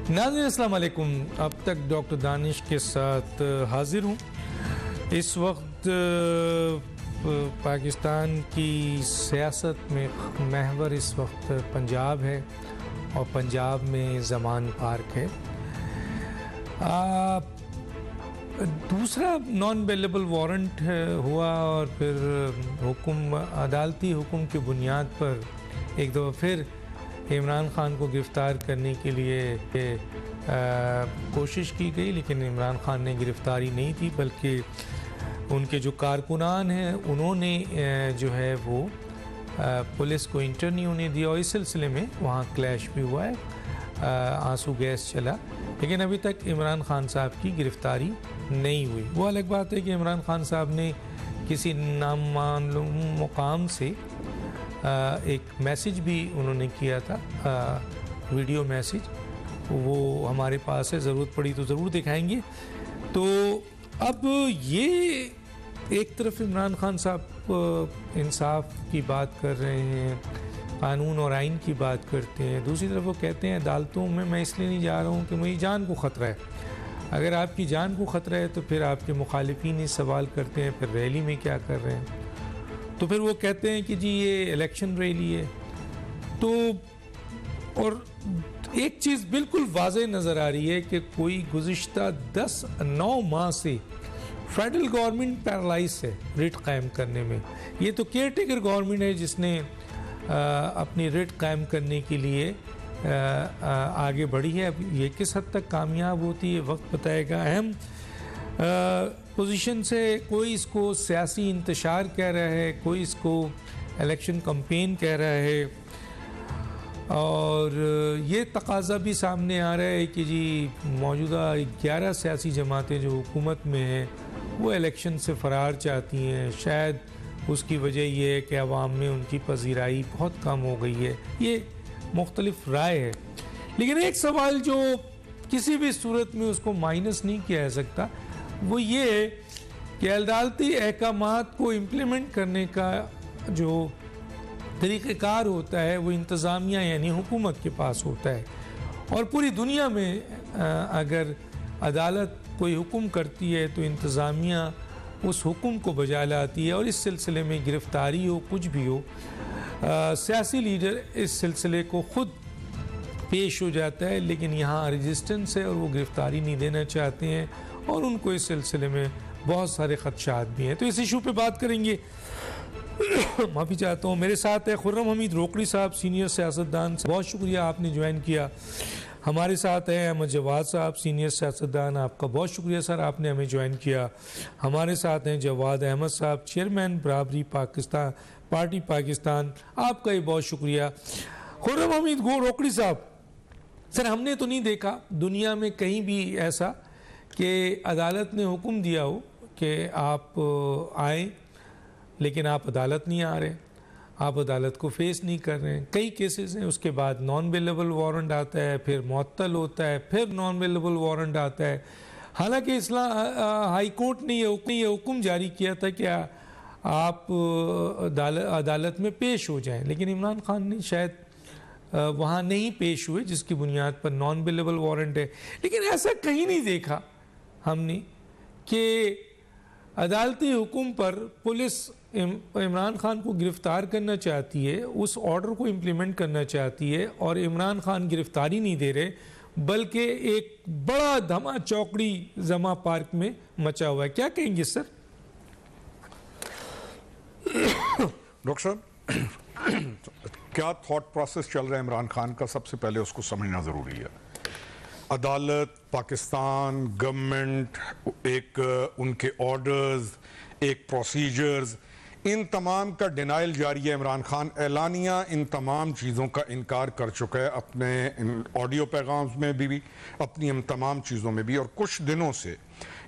नाज़रीन अस्सलाम वालेकुम। अब तक डॉक्टर दानिश के साथ हाजिर हूँ। इस वक्त पाकिस्तान की सियासत में महवर इस वक्त पंजाब है और पंजाब में ज़मान पार्क है। दूसरा नॉन बेलेबल वारंट हुआ और फिर हुक्म, अदालती हुक्म की बुनियाद पर एक दफ़ा फिर इमरान ख़ान को गिरफ़्तार करने के लिए कोशिश की गई, लेकिन इमरान ख़ान ने गिरफ़्तारी नहीं थी, बल्कि उनके जो कारकुनान हैं उन्होंने जो है वो पुलिस को इंटर नहीं होने दिया और इस सिलसिले में वहाँ क्लैश भी हुआ है, आंसू गैस चला। लेकिन अभी तक इमरान ख़ान साहब की गिरफ़्तारी नहीं हुई। वो अलग बात है कि इमरान ख़ान साहब ने किसी नामालूम मुकाम से एक मैसेज भी उन्होंने किया था, वीडियो मैसेज, वो हमारे पास है, ज़रूरत पड़ी तो ज़रूर दिखाएंगे। तो अब ये एक तरफ इमरान ख़ान साहब इंसाफ की बात कर रहे हैं, कानून और आइन की बात करते हैं, दूसरी तरफ वो कहते हैं अदालतों में मैं इसलिए नहीं जा रहा हूँ कि मेरी जान को ख़तरा है। अगर आपकी जान को ख़तरा है तो फिर आपके मुखालिफिन ही सवाल करते हैं फिर रैली में क्या कर रहे हैं। तो फिर वो कहते हैं कि जी ये इलेक्शन रैली है। तो और एक चीज़ बिल्कुल वाज़ेह नज़र आ रही है कि कोई गुज़िश्ता 9 माह से फेडरल गवर्नमेंट पैरालाइज है रिट कायम करने में। ये तो केयर टेकर गवर्नमेंट है जिसने अपनी रिट कायम करने के लिए आगे बढ़ी है। अब ये किस हद तक कामयाब होती है वक्त बताएगा। अहम पोजीशन से कोई इसको सियासी इंतशार कह रहा है, कोई इसको इलेक्शन कैंपेन कह रहा है, और ये तकाजा भी सामने आ रहा है कि जी मौजूदा 11 सियासी जमातें जो हुकूमत में हैं वो इलेक्शन से फ़रार चाहती हैं। शायद उसकी वजह ये है कि अवाम में उनकी पजीराई बहुत कम हो गई है। ये मुख्तलिफ राय है, लेकिन एक सवाल जो किसी भी सूरत में उसको माइनस नहीं किया जा सकता वो ये है कि अदालती अहकामात को इम्प्लीमेंट करने का जो तरीक़ेकार होता है वो इंतज़ामिया यानी हुकूमत के पास होता है। और पूरी दुनिया में अगर अदालत कोई हुक्म करती है तो इंतज़ामिया उस हुक्म को बजा लाती है, और इस सिलसिले में गिरफ़्तारी हो कुछ भी हो, सियासी लीडर इस सिलसिले को ख़ुद पेश हो जाता है। लेकिन यहाँ रेजिस्टेंस है और वो गिरफ़्तारी नहीं देना चाहते हैं और उनको इस सिलसिले में बहुत सारे ख़दशात भी हैं। तो इस इशू पे बात करेंगे। माफ़ी चाहता हूँ, मेरे साथ है खुर्रम हमीद रोकड़ी साहब, सीनियर सियासतदान। बहुत शुक्रिया आपने ज्वाइन किया। हमारे साथ है अहमद जवाद साहब, सीनियर सियासतदान। आपका बहुत शुक्रिया सर, आपने हमें ज्वाइन किया। हमारे साथ हैं जवाद अहमद साहब, चेयरमैन बराबरी पाकिस्तान पार्टी पाकिस्तान। आपका ही बहुत शुक्रिया। खुर्रम हमीद रोकड़ी साहब, सर हमने तो नहीं देखा दुनिया में कहीं भी ऐसा कि अदालत ने हुक्म दिया हो कि आप आए, लेकिन आप अदालत नहीं आ रहे, आप अदालत को फेस नहीं कर रहे हैं। कई केसेस हैं, उसके बाद नॉन बेलेबल वारंट आता है, फिर मुअत्तल होता है, फिर नॉन बेलेबल वारंट आता है। हालांकि हाई कोर्ट ने ये हुक्म जारी किया था कि आप अदालत में पेश हो जाएं, लेकिन इमरान खान ने शायद वहाँ नहीं पेश हुए, जिसकी बुनियाद पर नॉन बेलेबल वारंट है। लेकिन ऐसा कहीं नहीं देखा हमने कि अदालती हुक्म पर पुलिस इमरान खान को गिरफ़्तार करना चाहती है, उस ऑर्डर को इम्प्लीमेंट करना चाहती है, और इमरान खान गिरफ़्तारी नहीं दे रहे, बल्कि एक बड़ा धमा चौकड़ी जमा पार्क में मचा हुआ है। क्या कहेंगे सर? डॉक्टर साहब, क्या थॉट प्रोसेस चल रहा है इमरान खान का, सबसे पहले उसको समझना ज़रूरी है। अदालत, पाकिस्तान गवर्नमेंट, एक उनके ऑर्डर्स, एक प्रोसीजर्स, इन तमाम का डिनाइल जारी है। इमरान खान एलानिया इन तमाम चीज़ों का इनकार कर चुका है, अपने ऑडियो पैगाम में भी अपनी इन तमाम चीज़ों में भी। और कुछ दिनों से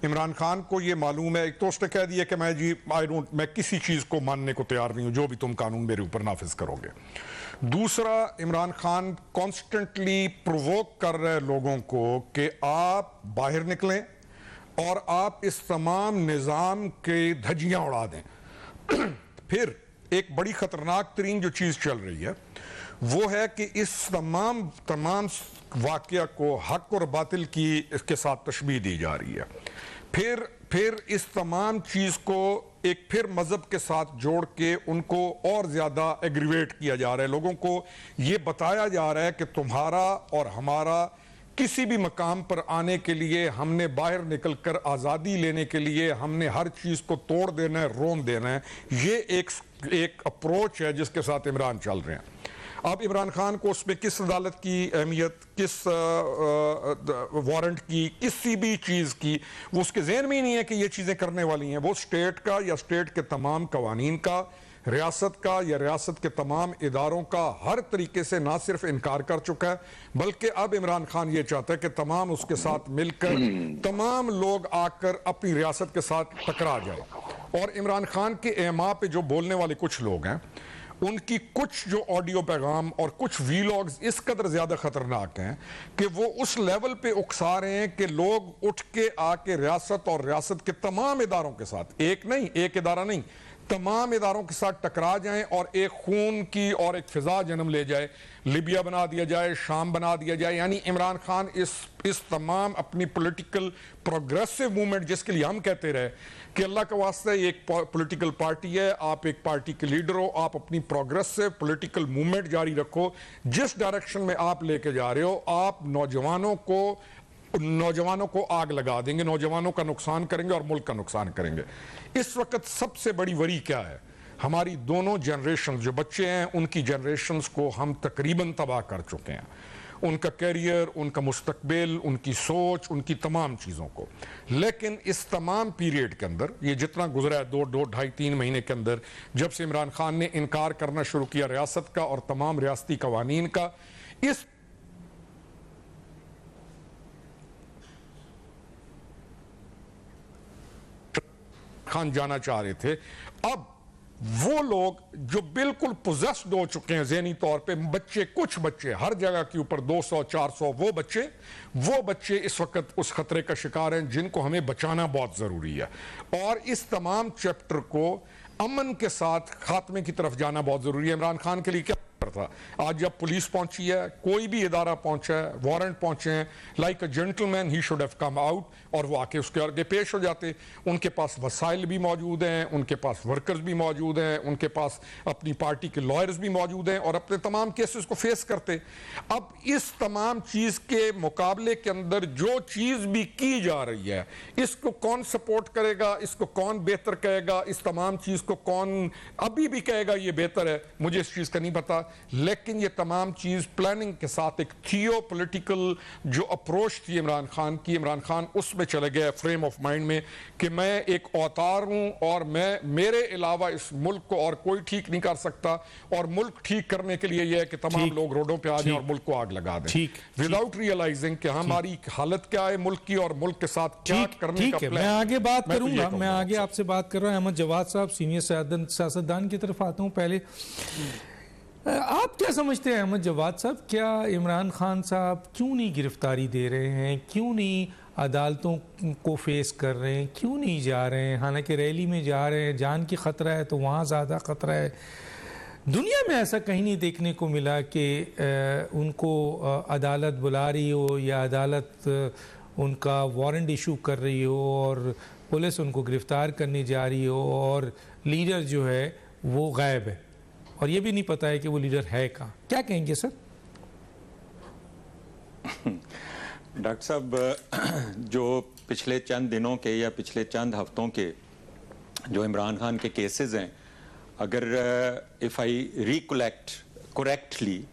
इमरान खान को ये मालूम है, एक तो उसने कह दिया कि मैं किसी चीज़ को मानने को तैयार नहीं हूँ जो भी तुम कानून मेरे ऊपर नाफिज करोगे। दूसरा, इमरान खान कॉन्स्टेंटली प्रोवोक कर रहे हैं लोगों को कि आप बाहर निकलें और आप इस तमाम निज़ाम के धज्जियां उड़ा दें। फिर एक बड़ी खतरनाक तरीन जो चीज़ चल रही है वो है कि इस तमाम वाकया को हक और बातिल की इसके साथ तशबीह दी जा रही है। फिर इस तमाम चीज को एक फिर मजहब के साथ जोड़ के उनको और ज्यादा एग्रीवेट किया जा रहा है। लोगों को ये बताया जा रहा है कि तुम्हारा और हमारा किसी भी मकाम पर आने के लिए हमने बाहर निकलकर आज़ादी लेने के लिए हमने हर चीज़ को तोड़ देना है, रोन देना है। ये एक अप्रोच है जिसके साथ इमरान चल रहे हैं। अब इमरान खान को उसमें किस अदालत की अहमियत, किस वारंट की, किसी भी चीज़ की वो उसके जहन में ही नहीं है कि ये चीज़ें करने वाली हैं। वो स्टेट का या स्टेट के तमाम कवानीन का, रियासत का या रियासत के तमाम इदारों का हर तरीके से ना सिर्फ इनकार कर चुका है, बल्कि अब इमरान खान ये चाहता है कि तमाम उसके साथ मिलकर तमाम लोग आकर अपनी रियासत के साथ टकरा जाए। और इमरान खान के एमा पे जो बोलने वाले कुछ लोग हैं, उनकी कुछ जो ऑडियो पैगाम और कुछ वीलॉग्स इस कदर ज्यादा खतरनाक हैं कि वो उस लेवल पे उकसा रहे हैं कि लोग उठ के आके रियासत और रियासत के तमाम इदारों के साथ, एक इदारा नहीं, तमाम इदारों के साथ टकरा जाएं और एक खून की और एक फिजा जन्म ले जाए। लिबिया बना दिया जाए, शाम बना दिया जाए। यानी इमरान खान इस तमाम अपनी पॉलिटिकल प्रोग्रेसिव मूवमेंट, जिसके लिए हम कहते रहे कि अल्लाह का वास्ता एक पॉलिटिकल पार्टी है, आप एक पार्टी के लीडर हो, आप अपनी प्रोग्रेसिव पॉलिटिकल मूवमेंट जारी रखो। जिस डायरेक्शन में आप लेके जा रहे हो, आप नौजवानों को आग लगा देंगे, नौजवानों का नुकसान करेंगे और मुल्क का नुकसान करेंगे। इस वक्त सबसे बड़ी वरी क्या है? हमारी दोनों जनरेशन, जो बच्चे हैं उनकी जनरेशन्स को हम तकरीबन तबाह कर चुके हैं। उनका कैरियर, उनका मुस्तकबिल, उनकी सोच, उनकी तमाम चीज़ों को। लेकिन इस तमाम पीरियड के अंदर, ये जितना गुजरा है 2-2.5-3 महीने के अंदर, जब से इमरान खान ने इनकार करना शुरू किया रियासत का और तमाम रियासती कवानीन का, इस खान जाना चाह रहे थे। अब वो लोग जो बिल्कुल पोजेस्ड हो चुके हैं ज़हनी तौर पे, कुछ बच्चे हर जगह के ऊपर 200-400 वो बच्चे इस वक्त उस खतरे का शिकार हैं जिनको हमें बचाना बहुत ज़रूरी है। और इस तमाम चैप्टर को अमन के साथ खात्मे की तरफ जाना बहुत ज़रूरी है। इमरान खान के लिए क्या था? आज जब पुलिस पहुंची है, कोई भी इदारा पहुंचा है, वारंट पहुंचे हैं, like a gentleman he should have come out, और वो आके उसके आगे पेश हो जाते। उनके पास वसाइल भी मौजूद हैं, उनके पास वर्कर्स भी मौजूद हैं, उनके पास अपनी पार्टी के लॉयर्स भी मौजूद हैं और अपने तमाम केसेस को फेस करते। अब इस तमाम चीज के मुकाबले के अंदर जो चीज भी की जा रही है, इसको कौन सपोर्ट करेगा, इसको कौन बेहतर कहेगा, इस तमाम चीज को कौन अभी भी कहेगा ये बेहतर है, मुझे इस चीज का नहीं पता। लेकिन ये तमाम चीज प्लानिंग के साथ एक थियो पॉलिटिकल जो अप्रोच थी इमरान खान की, इमरान खान उसमें चले गए फ्रेम ऑफ माइंड में कि मैं एक अवतार हूं और मेरे अलावा इस मुल्क को और कोई ठीक नहीं कर सकता, और मुल्क ठीक करने के लिए यह है कि तमाम लोग रोडों पे आ जाएं और मुल्क को आग लगा दें, विदाउट रियलाइजिंग कि हमारी हालत क्या है मुल्क की और मुल्क के साथ क्या करने का प्लान। मैं आगे बात करूंगा, मैं आगे आपसे बात कर रहा हूं। अहमद जवाद साहब, सीनियर सियासतदान की तरफ आता हूं। पहले आप क्या समझते हैं अहमद जवाद साहब, क्या इमरान खान साहब क्यों नहीं गिरफ्तारी दे रहे हैं, क्यों नहीं अदालतों को फेस कर रहे हैं, क्यों नहीं जा रहे हैं? हालांकि रैली में जा रहे हैं, जान की ख़तरा है तो वहाँ ज़्यादा ख़तरा है। दुनिया में ऐसा कहीं नहीं देखने को मिला कि उनको अदालत बुला रही हो या अदालत उनका वारंट इशू कर रही हो और पुलिस उनको गिरफ्तार करने जा रही हो और लीडर जो है वो गायब है और ये भी नहीं पता है कि वो लीडर है कहाँ। क्या कहेंगे सर? डॉक्टर साहब, जो पिछले चंद दिनों के या पिछले चंद हफ्तों के जो इमरान खान के केसेस हैं, अगर इफ़ आई रिकलेक्ट करेक्टली,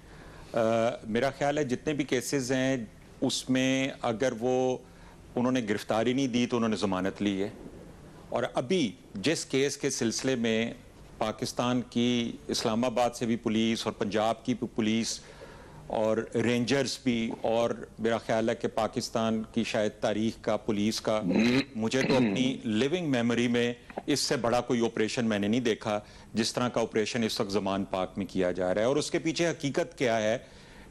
मेरा ख्याल है जितने भी केसेस हैं उसमें अगर उन्होंने गिरफ्तारी नहीं दी तो उन्होंने ज़मानत ली है। और अभी जिस केस के सिलसिले में पाकिस्तान की इस्लामाबाद से भी पुलिस और पंजाब की भी पुलिस और रेंजर्स भी, और मेरा ख्याल है कि पाकिस्तान की शायद तारीख का पुलिस का, मुझे तो अपनी लिविंग मेमोरी में इससे बड़ा कोई ऑपरेशन मैंने नहीं देखा जिस तरह का ऑपरेशन इस वक्त ज़मान पाक में किया जा रहा है। और उसके पीछे हकीकत क्या है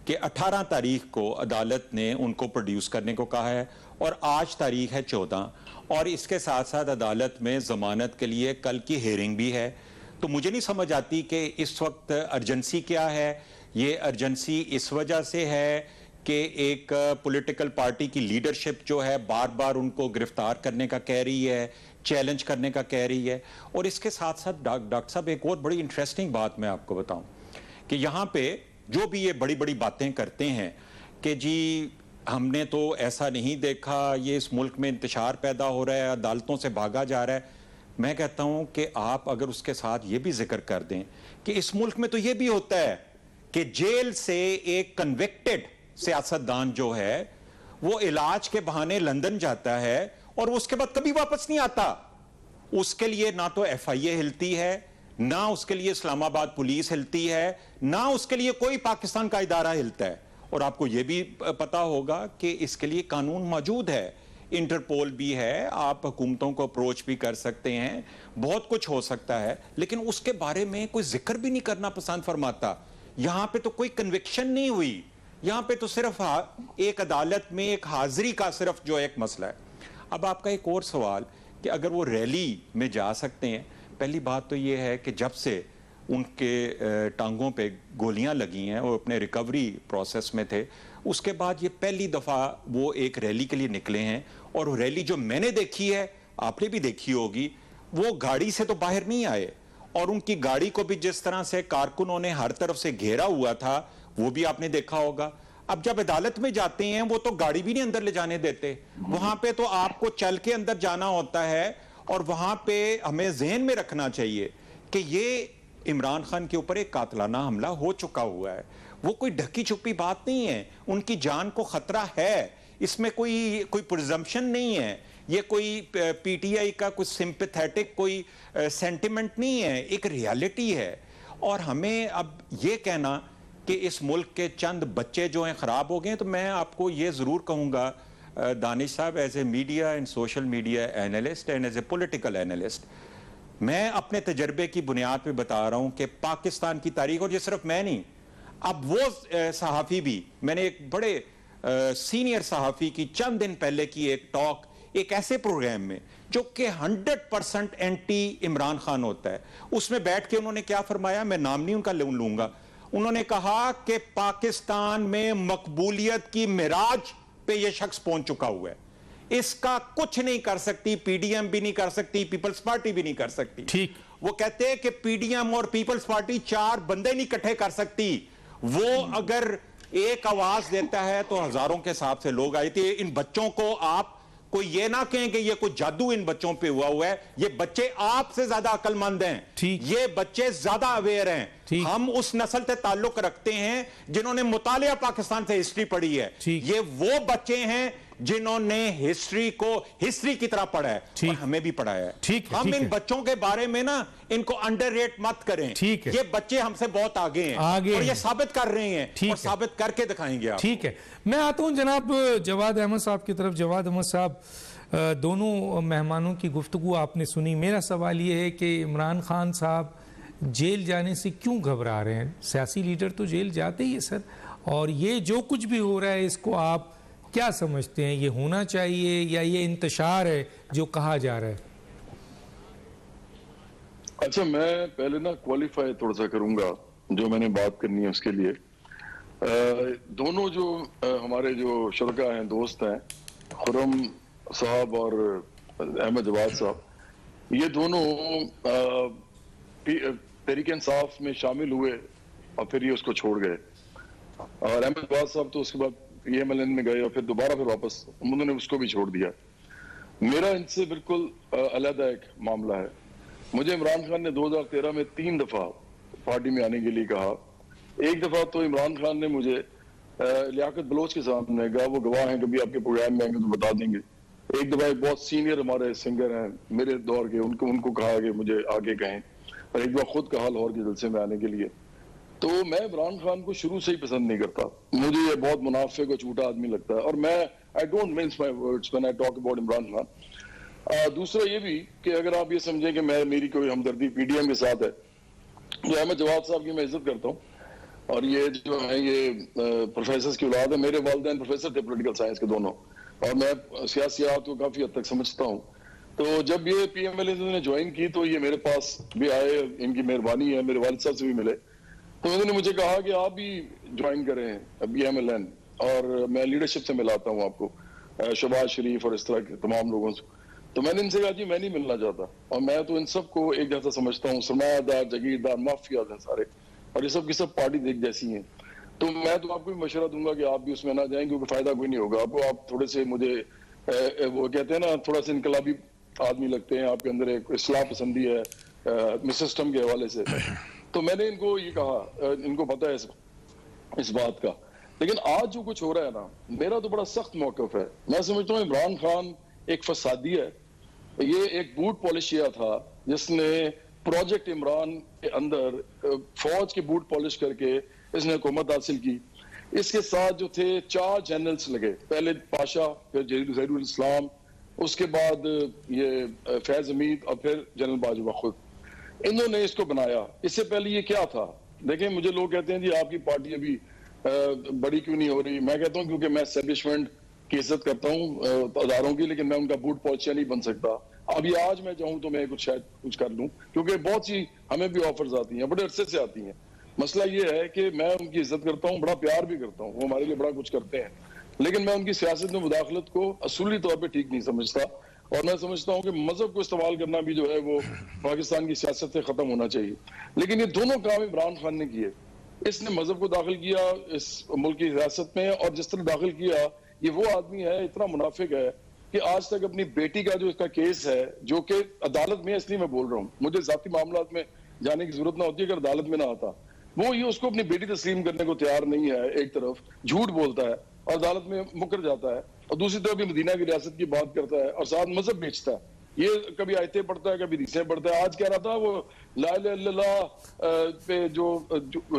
कि 18 तारीख को अदालत ने उनको प्रोड्यूस करने को कहा है और आज तारीख है 14, और इसके साथ साथ अदालत में ज़मानत के लिए कल की हेयरिंग भी है। तो मुझे नहीं समझ आती कि इस वक्त अर्जेंसी क्या है, ये अर्जेंसी इस वजह से है कि एक पॉलिटिकल पार्टी की लीडरशिप जो है बार बार उनको गिरफ्तार करने का कह रही है, चैलेंज करने का कह रही है। और इसके साथ साथ डॉक्टर साहब एक और बड़ी इंटरेस्टिंग बात मैं आपको बताऊं कि यहाँ पे जो भी ये बड़ी बड़ी बातें करते हैं कि जी हमने तो ऐसा नहीं देखा, ये इस मुल्क में इंतशार पैदा हो रहा है, अदालतों से भागा जा रहा है, मैं कहता हूं कि आप अगर उसके साथ ये भी जिक्र कर दें कि इस मुल्क में तो ये भी होता है कि जेल से एक कन्विक्टेड सियासतदान जो है वो इलाज के बहाने लंदन जाता है और उसके बाद कभी वापस नहीं आता। उसके लिए ना तो FIA हिलती है, ना उसके लिए इस्लामाबाद पुलिस हिलती है, ना उसके लिए कोई पाकिस्तान का इदारा हिलता है। और आपको यह भी पता होगा कि इसके लिए कानून मौजूद है, इंटरपोल भी है, आप हुकूमतों को अप्रोच भी कर सकते हैं, बहुत कुछ हो सकता है, लेकिन उसके बारे में कोई जिक्र भी नहीं करना पसंद फरमाता। यहां पे तो कोई कन्विक्शन नहीं हुई, यहां पे तो सिर्फ एक अदालत में एक हाजिरी का सिर्फ जो एक मसला है। अब आपका एक और सवाल कि अगर वो रैली में जा सकते हैं, पहली बात तो ये है कि जब से उनके टांगों पे गोलियां लगी हैं, वो अपने रिकवरी प्रोसेस में थे, उसके बाद ये पहली दफा वो एक रैली के लिए निकले हैं। और वो रैली जो मैंने देखी है, आपने भी देखी होगी, वो गाड़ी से तो बाहर नहीं आए, और उनकी गाड़ी को भी जिस तरह से कारकुनों ने हर तरफ से घेरा हुआ था वो भी आपने देखा होगा। अब जब अदालत में जाते हैं वो तो गाड़ी भी नहीं अंदर ले जाने देते, वहां पे तो आपको चल के अंदर जाना होता है। और वहां पे हमें ज़हन में रखना चाहिए कि ये इमरान खान के ऊपर एक कातलाना हमला हो चुका हुआ है, वो कोई ढकी छुपी बात नहीं है, उनकी जान को खतरा है, इसमें कोई प्रिजम्पशन नहीं है, ये कोई PTI का कुछ सिंपैथेटिक कोई सेंटिमेंट नहीं है, एक रियलिटी है। और हमें अब ये कहना कि इस मुल्क के चंद बच्चे जो हैं खराब हो गए, तो मैं आपको ये जरूर कहूंगा दानिश साहब, as a media and social media analyst and as a political analyst, मैं अपने तजर्बे की बुनियाद पे बता रहा हूं कि पाकिस्तान की तारीख, और ये सिर्फ मैं नहीं, अब वो सहाफ़ी भी, मैंने एक बड़े सीनियर सहाफ़ी की चंद दिन पहले की एक टॉक एक ऐसे प्रोग्राम में जो कि 100% एंटी इमरान खान होता है, उसमें बैठ के उन्होंने क्या फरमाया, मैं नाम नहीं उनका लूंगा, उन्होंने कहा कि पाकिस्तान में मकबूलियत की मिराज पे ये शख्स पहुंच चुका हुआ है, इसका कुछ नहीं कर सकती, PDM भी नहीं कर सकती, पीपल्स पार्टी भी नहीं कर सकती। ठीक, वो कहते हैं कि PDM और पीपल्स पार्टी 4 बंदे नहीं इकट्ठे कर सकती, वो अगर एक आवाज देता है तो हजारों के हिसाब से लोग आए थे। इन बच्चों को आप कोई ये ना कहें कि ये कोई जादू इन बच्चों पे हुआ है, ये बच्चे आपसे ज्यादा अक्लमंद हैं, ये बच्चे ज्यादा अवेयर हैं। हम उस नस्ल से ताल्लुक रखते हैं जिन्होंने मुतालिया पाकिस्तान से हिस्ट्री पढ़ी है, ये वो बच्चे हैं जिन्होंने हिस्ट्री को हिस्ट्री की तरह पढ़ा है और हमें भी पढ़ाया है। हम इन बच्चों के बारे में ना इनको अंडररेट मत करें, ये बच्चे हमसे बहुत आगे हैं और ये साबित कर रहे हैं और साबित करके दिखाएंगे आप। ठीक है, मैं आता हूं जनाब जवाद अहमद साहब की तरफ। जवाद अहमद साहब, दोनों मेहमानों की गुफ्तगू आपने सुनी, मेरा सवाल ये है कि इमरान खान साहब जेल जाने से क्यों घबरा रहे हैं? सियासी लीडर तो जेल जाते ही है सर, और ये जो कुछ भी हो रहा है इसको आप क्या समझते हैं, ये होना चाहिए या ये इंतशार है जो कहा जा रहा है? अच्छा, मैं पहले ना क्वालिफाई थोड़ा सा करूंगा जो मैंने बात करनी है उसके लिए। दोनों जो हमारे जो शुरका हैं, दोस्त हैं, खुरम साहब और अहमद जवाद साहब, ये दोनों तहरीक इंसाफ में शामिल हुए और फिर ये उसको छोड़ गए, और अहमद जवाद साहब तो उसके बाद PMLN में गए और फिर दोबारा फिर वापस उन्होंने उसको भी छोड़ दिया। मेरा इनसे बिल्कुल अलग एक मामला है। मुझे इमरान खान ने 2013 में 3 दफा पार्टी में आने के लिए कहा। एक दफा तो इमरान खान ने मुझे लियाकत बलोच के सामने कहा, वो गवाह हैं, कभी आपके प्रोग्राम में आएंगे तो बता देंगे। एक दफा एक बहुत सीनियर हमारे सिंगर हैं मेरे दौर के, उनको कहा कि मुझे आगे कहें, और एक बार खुद कहा लाहौर के जलसे में आने के लिए। तो मैं इमरान खान को शुरू से ही पसंद नहीं करता, मुझे ये बहुत मुनाफिक और झूठा आदमी लगता है, और मैं I don't mince my words when I talk about Imran Khan. दूसरा ये भी कि अगर आप ये समझें कि मेरी कोई हमदर्दी PDM के साथ है, जो अहमद जवाद साहब की मैं इज्जत करता हूँ, और ये जो है ये प्रोफेसर की औलाद है, मेरे वालिदैन प्रोफेसर थे पॉलिटिकल साइंस के दोनों, और मैं सियासियात को काफी हद तक समझता हूँ। तो जब ये PMLN ने ज्वाइन की तो ये मेरे पास भी आए, इनकी मेहरबानी है, मेरे वालिद साहब से भी मिले, तो उन्होंने मुझे कहा कि आप भी ज्वाइन करें BMLN, और मैं लीडरशिप से मिलाता हूँ आपको, शहबाज शरीफ और इस तरह के तमाम लोगों से। तो मैंने इनसे कहा जी मैं नहीं मिलना चाहता, और मैं तो इन सबको एक जैसा समझता हूँ, सरमायादार, जागीरदार, माफियाज हैं सारे, और ये सब की सब पार्टी एक जैसी हैं। तो मैं तो आपको भी मशवरा दूंगा कि आप भी उसमें ना जाएं, क्योंकि फायदा कोई नहीं होगा आपको। आप थोड़े से मुझे वो कहते हैं ना, थोड़ा सा इनकलाबी आदमी लगते हैं, आपके अंदर एक इस्लाह पसंदी है सिस्टम के हवाले से। तो मैंने इनको ये कहा, इनको पता है इस बात का। लेकिन आज जो कुछ हो रहा है ना, मेरा तो बड़ा सख्त मौकफ है। मैं समझता हूँ इमरान खान एक फसादी है। ये एक बूट पॉलिशिया था जिसने प्रोजेक्ट इमरान के अंदर फौज के बूट पॉलिश करके इसने हुकूमत हासिल की। इसके साथ जो थे 4 जनरल्स लगे, पहले पाशा, फिर जहीरुल इस्लाम, उसके बाद ये फैज हमीद, और फिर जनरल बाजवा खुद। इन्होंने इसको बनाया। इससे पहले ये क्या था? देखें, मुझे लोग कहते हैं जी आपकी पार्टी अभी बड़ी क्यों नहीं हो रही। मैं कहता हूँ क्योंकि मैं एस्टेब्लिशमेंट की इज्जत करता हूँ अदारों की, लेकिन मैं उनका बूट पॉलिशिया नहीं बन सकता। अभी आज मैं चाहूँ तो मैं शायद कुछ कर लूँ, क्योंकि बहुत सी हमें भी ऑफर्स आती हैं, बड़े अरसे से आती हैं। मसला ये है कि मैं उनकी इज्जत करता हूँ, बड़ा प्यार भी करता हूँ, वो हमारे लिए बड़ा कुछ करते हैं, लेकिन मैं उनकी सियासत में मुदाखलत को असूली तौर पे ठीक नहीं समझता। और मैं समझता हूँ कि मजहब को इस्तेमाल करना भी जो है वो पाकिस्तान की सियासत से खत्म होना चाहिए। लेकिन ये दोनों काम इमरान खान ने किए। इसने मजहब को दाखिल किया इस मुल्क की सियासत में, और जिस तरह दाखिल किया, ये वो आदमी है, इतना मुनाफिक है कि आज तक अपनी बेटी का जो इसका केस है, जो कि अदालत में, इसलिए मैं बोल रहा हूँ, मुझे जाती मामलात में जाने की जरूरत ना होती अगर अदालत में ना आता, वो ये उसको अपनी बेटी तस्लीम करने को तैयार नहीं है। एक तरफ झूठ बोलता है और अदालत में मुकर जाता है, और दूसरी तरफ भी मदीना की रियासत की बात करता है और साथ मजहब बेचता है। ये कभी आयतें पढ़ता है, कभी हदीसें पढ़ता है। आज कह रहा था वो ला इलाहा इल्लल्लाह पे जो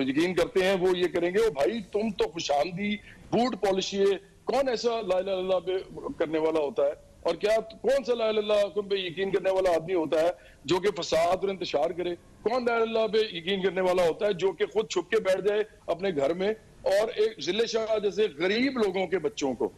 यकीन करते हैं वो ये करेंगे। वो भाई तुम तो खुशामदी बूट पॉलिशिए, कौन ऐसा ला इलाहा इल्लल्लाह पे करने वाला होता है? और क्या कौन सा ला इलाहा इल्लल्लाह पे यकीन करने वाला आदमी होता है जो कि फसाद और इंतशार करे? कौन ला इलाहा इल्लल्लाह पे यकीन करने वाला होता है जो कि खुद छुप के बैठ जाए अपने घर में, और एक जिले शाह जैसे गरीब लोगों के बच्चों को,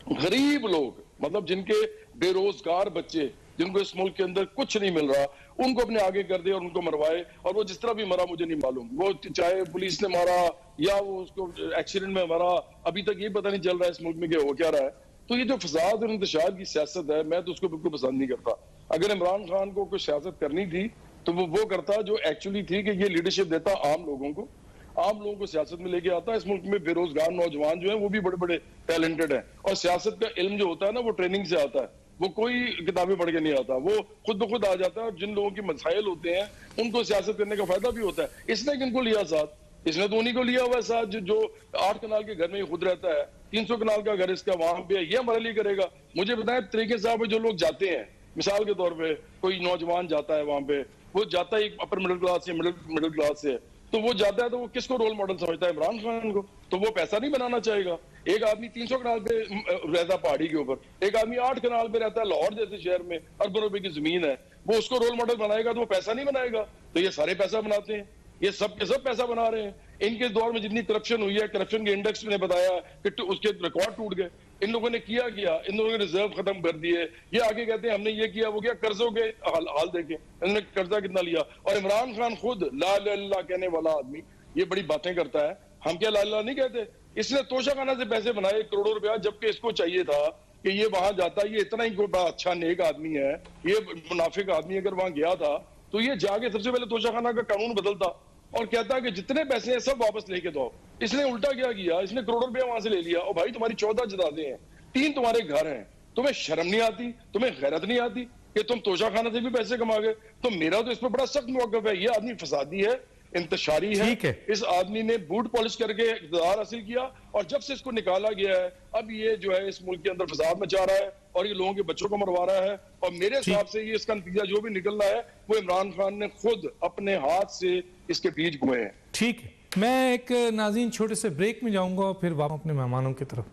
गरीब लोग मतलब जिनके बेरोजगार बच्चे, जिनको इस मुल्क के अंदर कुछ नहीं मिल रहा, उनको अपने आगे कर दे और उनको मरवाए। और वो जिस तरह भी मरा मुझे नहीं मालूम, वो चाहे पुलिस ने मारा या वो उसको एक्सीडेंट में मरा, अभी तक ये पता नहीं चल रहा है इस मुल्क में हो क्या रहा है। तो ये जो फसाद और इंतशार की सियासत है, मैं तो उसको बिल्कुल पसंद नहीं करता। अगर इमरान खान को कोई सियासत करनी थी तो वो करता जो एक्चुअली थी, कि ये लीडरशिप देता आम लोगों को सियासत में लेके आता। इस मुल्क में बेरोजगार नौजवान जो है वो भी बड़े बड़े टैलेंटेड हैं, और सियासत का इल्म जो होता है ना वो ट्रेनिंग से आता है, वो कोई किताबें पढ़ के नहीं आता, वो खुद ब खुद आ जाता है। और जिन लोगों के मसाइल होते हैं उनको सियासत करने का फायदा भी होता है। इसने किनको लिया साथ? इसने तो उन्हीं को लिया हुआ है साथ जो 8 कनाल के घर में खुद रहता है, 300 कनाल का घर इसका वहां पे है। ये हमारे लिए करेगा? मुझे बताएं, तरीके साहब जो लोग जाते हैं, मिसाल के तौर पे कोई नौजवान जाता है वहां पे, वो जाता है अपर मिडिल क्लास से, मिडिल क्लास से, तो वो जाता है तो वो किसको रोल मॉडल समझता है? इमरान खान को। तो वो पैसा नहीं बनाना चाहेगा। एक आदमी 300 कनाल पे रहता है पहाड़ी के ऊपर, एक आदमी 8 कनाल पे रहता है लाहौर जैसे शहर में, अरबों रुपए की जमीन है, वो उसको रोल मॉडल बनाएगा तो वो पैसा नहीं बनाएगा? तो ये सारे पैसा बनाते हैं, ये सब के सब पैसा बना रहे हैं। इनके दौर में जितनी करप्शन हुई है, करप्शन के इंडेक्स ने बताया कि उसके रिकॉर्ड टूट गए। इन लोगों ने किया, इन लोगों ने रिजर्व खत्म कर दिए। ये आगे कहते हैं हमने ये किया वो किया, कर्जों के हाल देखें इन्होंने कर्जा कितना लिया। और इमरान खान खुद ला इलाहा इल्लल्लाह कहने वाला आदमी ये बड़ी बातें करता है। हम क्या ला इलाहा नहीं कहते? इसने तोशाखाना से पैसे बनाए करोड़ों रुपया, जबकि इसको चाहिए था कि ये वहां जाता, ये इतना ही बड़ा अच्छा नेक आदमी है, ये मुनाफिक आदमी अगर वहां गया था तो ये जाके सबसे पहले तोशाखाना का कानून बदलता और कहता कि जितने पैसे हैं सब वापस लेके दो। इसने उल्टा क्या किया? इसने करोड़ों रुपया वहां से ले लिया। और भाई तुम्हारी 14 जदादे हैं, 3 तुम्हारे घर हैं, तुम्हें शर्म नहीं आती, तुम्हें गैरत नहीं आती कि तुम तोशाखाना से भी पैसे कमा गए? तो मेरा तो इस पर बड़ा सख्त मौकफ है। ये आदमी फसादी है, इंतशारी है। इस आदमी ने बूट पॉलिश करके इक़्तिदार हासिल किया, और जब से इसको निकाला गया है अब ये जो है इस मुल्क के अंदर फसाद मचा रहा है और ये लोगों के बच्चों को मरवा रहा है। और मेरे हिसाब से ये इसका नतीजा जो भी निकलना है वो इमरान खान ने खुद अपने हाथ से इसके बीज बोए हैं। ठीक है, मैं एक नाज़रीन छोटे से ब्रेक में जाऊंगा और फिर वापस अपने मेहमानों की तरफ।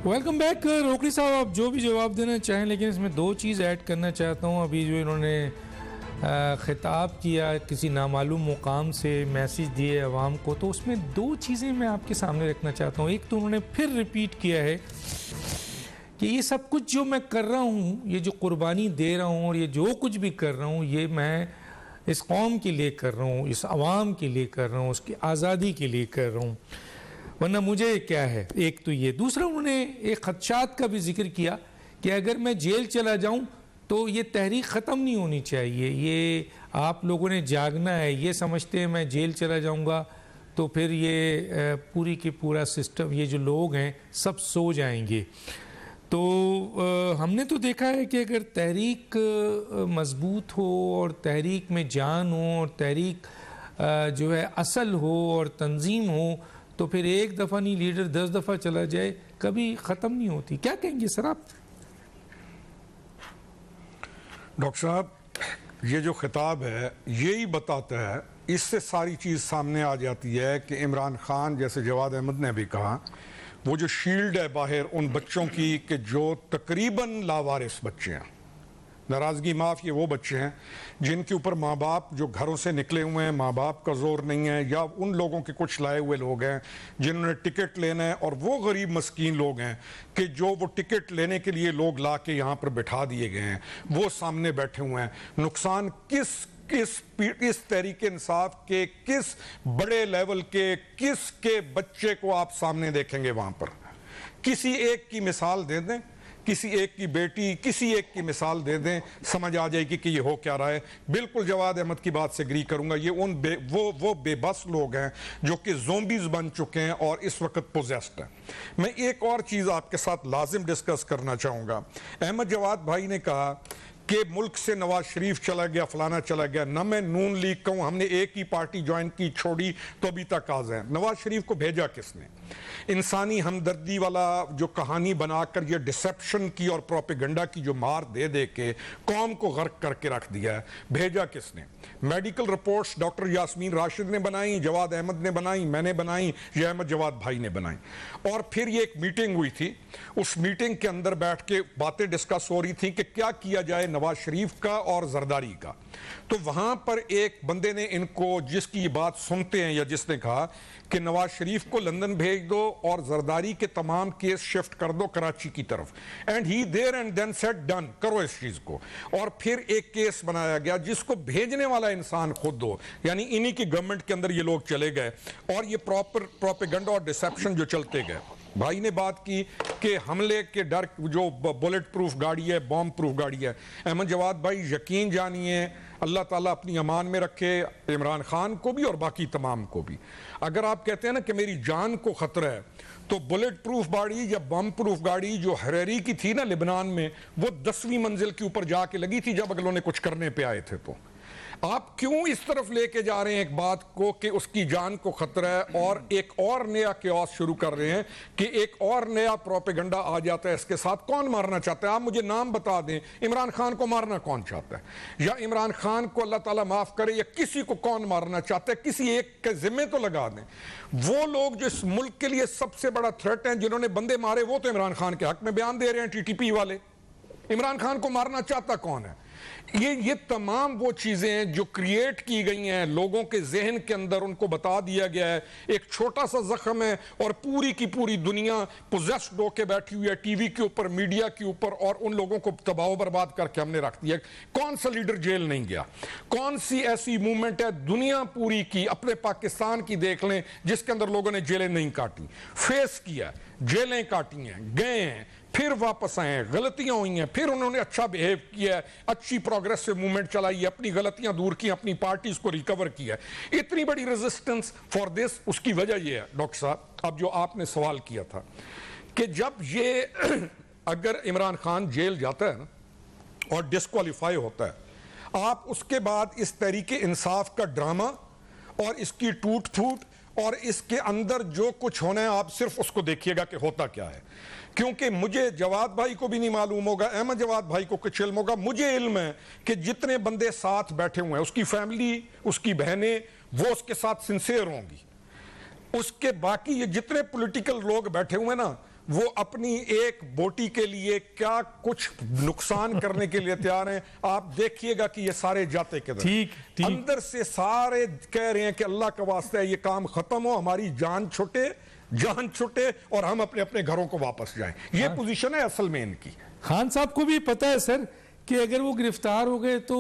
Welcome back. रोकड़ी साहब, आप जो भी जवाब देना चाहें, लेकिन इसमें 2 चीज़ ऐड करना चाहता हूँ। अभी जो इन्होंने खिताब किया किसी नामालूम मुकाम से, मैसेज दिए अवाम को, तो उसमें 2 चीज़ें मैं आपके सामने रखना चाहता हूँ। एक तो उन्होंने फिर रिपीट किया है कि ये सब कुछ जो मैं कर रहा हूँ, ये जो कुर्बानी दे रहा हूँ और ये जो कुछ भी कर रहा हूँ, ये मैं इस कौम के लिए कर रहा हूँ, इस आवाम के लिए कर रहा हूँ, उसकी आज़ादी के लिए कर रहा हूँ, वरना मुझे क्या है। एक तो ये, दूसरा उन्होंने एक खदशात का भी जिक्र किया कि अगर मैं जेल चला जाऊँ तो ये तहरीक ख़त्म नहीं होनी चाहिए, ये आप लोगों ने जागना है, ये समझते हैं मैं जेल चला जाऊँगा तो फिर ये पूरी की पूरा सिस्टम, ये जो लोग हैं सब सो जाएंगे। तो हमने तो देखा है कि अगर तहरीक मजबूत हो और तहरीक में जान हो और तहरीक जो है असल हो और तंजीम हो, तो फिर एक दफ़ा नहीं लीडर 10 दफ़ा चला जाए कभी ख़त्म नहीं होती। क्या कहेंगे सर आप? डॉक्टर साहब, ये जो खिताब है यही बताता है, इससे सारी चीज़ सामने आ जाती है कि इमरान खान, जैसे जवाद अहमद ने भी कहा, वो जो शील्ड है बाहर उन बच्चों की कि जो तकरीबन लावारिस बच्चे हैं, नाराज़गी माफ़, ये वो बच्चे हैं जिनके ऊपर माँ बाप जो घरों से निकले हुए हैं, माँ बाप का जोर नहीं है, या उन लोगों के कुछ लाए हुए लोग हैं जिन्होंने टिकट लेना है, और वो गरीब मस्कीन लोग हैं कि जो वो टिकट लेने के लिए लोग ला के यहाँ पर बिठा दिए गए हैं, वो सामने बैठे हुए हैं। नुकसान किस तहरीक इंसाफ के किस बड़े लेवल के किसके बच्चे को आप सामने देखेंगे वहाँ पर? किसी एक की मिसाल दे दें, किसी एक की बेटी, किसी एक की मिसाल दे दें, समझ आ जाएगी कि ये हो क्या रहा है। बिल्कुल जवाद अहमद की बात से एग्री करूंगा, ये वो बेबस लोग हैं जो कि ज़ोंबीज़ बन चुके हैं और इस वक्त पोजेस्ड हैं। मैं एक और चीज़ आपके साथ लाजिम डिस्कस करना चाहूँगा। अहमद जवाद भाई ने कहा कि मुल्क से नवाज शरीफ चला गया, फलाना चला गया। ना मैं नून लीग कहूँ, हमने एक ही पार्टी ज्वाइन की, छोड़ी तो अभी तक आज है। नवाज शरीफ को भेजा किसने? इंसानी हमदर्दी वाला जो कहानी बनाकर ये डिसेप्शन की और प्रोपेगेंडा की जो मार दे दे के कौम को गर्क करके रख दिया है, भेजा किसने? Medical reports doctor Yasmeen Rashid ने बनाई, जवाद अहमद ने बनाई, मैंने बनाई, ये अहमद जवाद भाई ने बनाई। और फिर ये एक मीटिंग हुई थी, उस मीटिंग के अंदर बैठ के बातें डिस्कस हो रही थी कि क्या किया जाए नवाज शरीफ का और जरदारी का। तो वहां पर एक बंदे ने इनको, जिसकी बात सुनते हैं, या जिसने कहा कि नवाज शरीफ को लंदन भेज दो और जरदारी के तमाम केस शिफ्ट कर दो कराची की तरफ। And he there and then said done, करो इस चीज को। और फिर एक केस बनाया गया जिसको भेजने वाला इंसान खुद हो, यानी इन्हीं की गवर्नमेंट के अंदर ये लोग चले गए और ये प्रॉपर प्रोपेगेंडा और डिसेप्शन जो चलते गए। भाई ने बात की कि हमले के डर, जो बुलेट प्रूफ गाड़ी है, बॉम्ब प्रूफ गाड़ी है। अहमद जवाद भाई, यकीन जानिए, अल्लाह ताला अपनी अमान में रखे इमरान खान को भी और बाकी तमाम को भी। अगर आप कहते हैं ना कि मेरी जान को खतरा है, तो बुलेट प्रूफ गाड़ी या बम प्रूफ गाड़ी जो हरेरी की थी ना लिबनान में, वो 10वीं मंजिल के ऊपर जाके लगी थी जब अगलों ने कुछ करने पे आए थे। तो आप क्यों इस तरफ लेके जा रहे हैं एक बात को कि उसकी जान को खतरा है, और एक और नया क्यास शुरू कर रहे हैं कि एक और नया प्रोपेगेंडा आ जाता है इसके साथ। कौन मारना चाहता है? आप मुझे नाम बता दें, इमरान खान को मारना कौन चाहता है? या इमरान खान को अल्लाह ताला माफ करे, या किसी को कौन मारना चाहता है? किसी एक के जिम्मे तो लगा दें। वो लोग जो इस मुल्क के लिए सबसे बड़ा थ्रेट हैं, जिन्होंने बंदे मारे, वो तो इमरान खान के हक में बयान दे रहे हैं, टीटीपी वाले। इमरान खान को मारना चाहता कौन है? ये तमाम वो चीजें हैं जो क्रिएट की गई हैं लोगों के जहन के अंदर, उनको बता दिया गया है एक छोटा सा जख्म है और पूरी की पूरी दुनिया पोजेस्ड होके बैठी हुई है टीवी के ऊपर, मीडिया के ऊपर, और उन लोगों को तबाह बर्बाद करके हमने रख दिया। कौन सा लीडर जेल नहीं गया? कौन सी ऐसी मूवमेंट है दुनिया पूरी की, अपने पाकिस्तान की देख लें, जिसके अंदर लोगों ने जेलें नहीं काटी, फेस किया, जेलें काटी हैं, गए हैं, फिर वापस आए हैं, गलतियां हुई हैं, फिर उन्होंने अच्छा बिहेव किया है, अच्छी प्रोग्रेसिव मूवमेंट चलाई है, अपनी गलतियां दूर की, अपनी पार्टीज को रिकवर किया है। इतनी बड़ी रेजिस्टेंस फॉर दिस, उसकी वजह यह है डॉक्टर साहब, अब जो आपने सवाल किया था कि जब ये अगर इमरान खान जेल जाता है ना और डिस्क्वालीफाई होता है, आप उसके बाद इस तरीके इंसाफ का ड्रामा और इसकी टूट फूट और इसके अंदर जो कुछ होना है, आप सिर्फ उसको देखिएगा कि होता क्या है। क्योंकि मुझे, जवाद भाई को भी नहीं मालूम होगा, अहमद जवाद भाई को कुछ इल्म होगा, मुझे इल्म है कि जितने बंदे साथ बैठे हुए हैं, उसकी फैमिली, उसकी बहनें, वो उसके साथ सिंसियर होंगी। उसके बाकी ये जितने पॉलिटिकल लोग बैठे हुए हैं ना, वो अपनी एक बोटी के लिए क्या कुछ नुकसान करने के लिए तैयार हैं। आप देखिएगा कि ये सारे जाते के अंदर से सारे कह रहे हैं कि अल्लाह का वास्ता है ये काम खत्म हो, हमारी जान छुटे, जान छुटे और हम अपने अपने घरों को वापस जाएं। ये पोजीशन है असल में इनकी। खान साहब को भी पता है सर कि अगर वो गिरफ्तार हो गए तो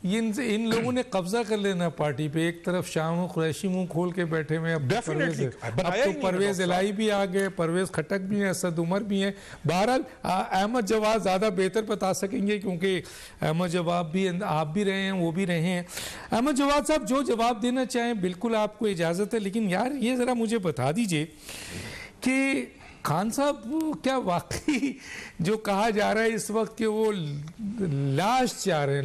इन लोगों ने कब्जा कर लेना पार्टी पे। एक तरफ शाह कुरैशी मुंह खोल के बैठे हुए, अब तो परवेज इलाही भी आ गए, परवेज खटक भी हैं, असद उमर भी हैं। बहरहाल अहमद जवाद ज़्यादा बेहतर बता सकेंगे क्योंकि अहमद जवाब भी आप भी रहे हैं, वो भी रहे हैं। अहमद जवाद साहब जो जवाब देना चाहें बिल्कुल आपको इजाज़त है, लेकिन यार ये ज़रा मुझे बता दीजिए कि खान साहब क्या वाकई जो कहा जा रहा है इस वक्त कि वो लाश चाह रहे हैं,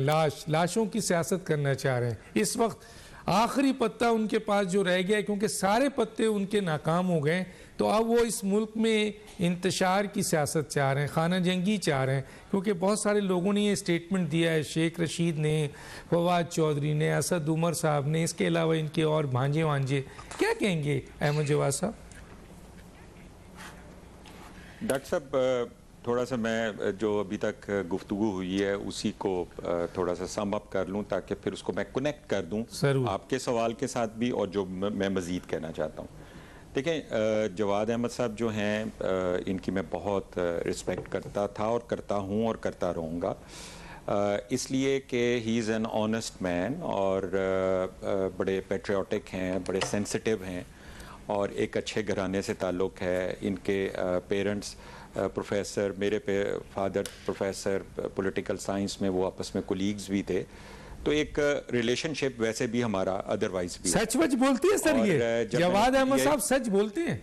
लाशों की सियासत करना चाह रहे हैं, इस वक्त आखिरी पत्ता उनके पास जो रह गया है क्योंकि सारे पत्ते उनके नाकाम हो गए, तो अब वो इस मुल्क में इंतशार की सियासत चाह रहे हैं, खाना जंगी चाह रहे हैं। क्योंकि बहुत सारे लोगों ने ये स्टेटमेंट दिया है, शेख रशीद ने, फवाद चौधरी ने, असद उमर साहब ने, इसके अलावा इनके और भांजे वांजे। क्या कहेंगे अहमद जवाद साहब? डॉक्टर साहब, थोड़ा सा मैं जो अभी तक गुफ्तगू हुई है उसी को थोड़ा सा सम अप कर लूं ताकि फिर उसको मैं कनेक्ट कर दूं आपके सवाल के साथ भी और जो मैं मज़ीद कहना चाहता हूं। देखें, जवाद अहमद साहब जो हैं इनकी मैं बहुत रिस्पेक्ट करता था और करता हूं और करता रहूँगा, इसलिए कि he is an honest man और बड़े पेट्रियाटिक हैं, बड़े सेंसिटिव हैं और एक अच्छे घराने से ताल्लुक़ है। इनके पेरेंट्स प्रोफेसर, मेरे फादर प्रोफेसर पॉलिटिकल साइंस में, वो आपस में कोलीग्स भी थे, तो एक रिलेशनशिप वैसे भी हमारा अदरवाइज भी। सच वच बोलती है सर ये जवाद अहमद साहब, सच बोलते हैं?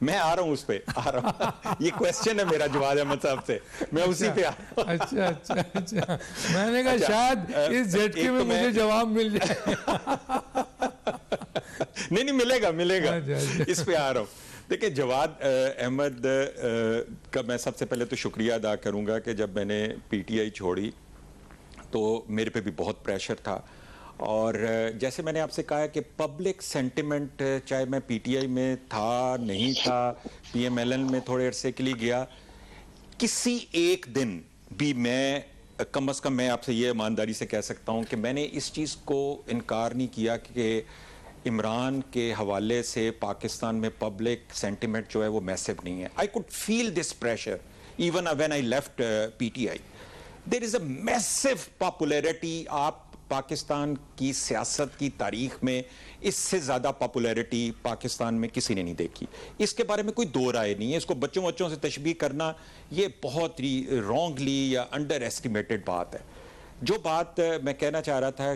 मैं आ रहा हूं उस पे, आ रहा हूं। ये क्वेश्चन है मेरा जवाद अहमद साहब से, मैं उसी पे आ रहा हूं। अच्छा, मैंने कहा शायद इस झटके में मुझे जवाब मिल जाए। नहीं मिलेगा। इस पे आ रहा हूं। देखिए, जवाद अहमद का मैं सबसे पहले तो शुक्रिया अदा करूंगा कि जब मैंने पीटीआई छोड़ी तो मेरे पे भी बहुत प्रेशर था और जैसे मैंने आपसे कहा कि पब्लिक सेंटिमेंट, चाहे मैं पीटीआई में था नहीं था, पीएमएलएन में थोड़े अरसे के लिए गया, किसी एक दिन भी मैं कम से कम मैं आपसे ये ईमानदारी से कह सकता हूं कि मैंने इस चीज़ को इनकार नहीं किया कि इमरान के हवाले से पाकिस्तान में पब्लिक सेंटिमेंट जो है वो मैसिव नहीं है। I could feel this pressure even when I left PTI. There is a massive popularity. आप पाकिस्तान की सियासत की तारीख में इससे ज़्यादा पॉपुलैरिटी पाकिस्तान में किसी ने नहीं देखी। इसके बारे में कोई दो राय नहीं है। इसको बच्चों से तशबीह करना ये बहुत ही रॉन्गली या अंडर एस्टिमेटेड बात है। जो बात मैं कहना चाह रहा था,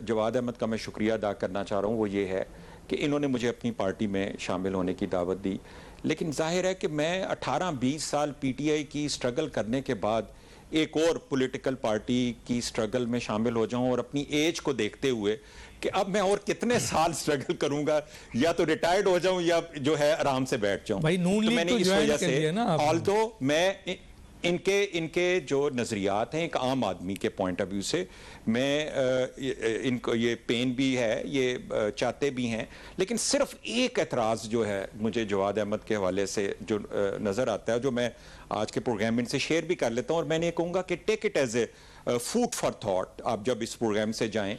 जवाद अहमद का मैं शुक्रिया अदा करना चाह रहा हूँ, वो ये है कि इन्होंने मुझे अपनी पार्टी में शामिल होने की दावत दी। लेकिन जाहिर है कि मैं 18-20 साल पीटीआई की स्ट्रगल करने के बाद एक और पॉलिटिकल पार्टी की स्ट्रगल में शामिल हो जाऊं और अपनी एज को देखते हुए कि अब मैं और कितने साल स्ट्रगल करूंगा, या तो रिटायर्ड हो जाऊं या जो है आराम से बैठ जाऊं। भाई नून लीग तो ज्वाइन कर लिया ना। ऑल्दो मैं इनके जो नजरियात हैं एक आम आदमी के पॉइंट ऑफ व्यू से, मैं इनको ये पेन भी है, ये चाहते भी हैं, लेकिन सिर्फ एक एतराज़ जो है मुझे जवाद अहमद के हवाले से जो नज़र आता है, जो मैं आज के प्रोग्राम में इनसे शेयर भी कर लेता हूं और मैंने ये कहूँगा कि take it as a food for thought आप जब इस प्रोग्राम से जाएं,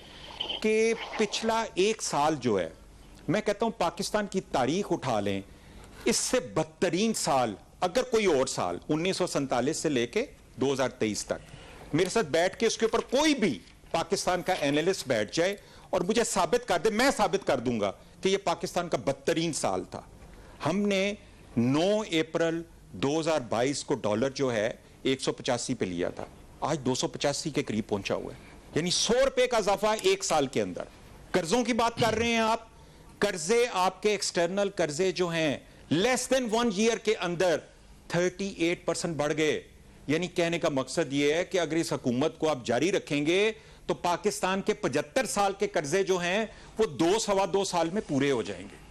कि पिछला एक साल जो है, मैं कहता हूं पाकिस्तान की तारीख उठा लें, इससे बदतरीन साल अगर कोई और साल 1947 से लेके 2023 तक मेरे साथ बैठ के इसके ऊपर कोई भी पाकिस्तान का एनालिस्ट बैठ जाए और मुझे साबित कर दे, मैं साबित कर दूंगा कि यह पाकिस्तान का बदतरीन साल था। हमने 9 अप्रैल 2022 को डॉलर जो है 185 पे लिया था, आज 285 के करीब पहुंचा हुआ है, यानी 100 रुपए का इजाफा एक साल के अंदर। कर्जों की बात कर रहे हैं आप, कर्जे आपके एक्सटर्नल कर्जे जो हैं लेस देन 1 ईयर के अंदर 38% बढ़ गए। यानी कहने का मकसद यह है कि अगर इस हुकूमत को आप जारी रखेंगे तो पाकिस्तान के 75 साल के कर्जे जो हैं वो 2-2.25 साल में पूरे हो जाएंगे।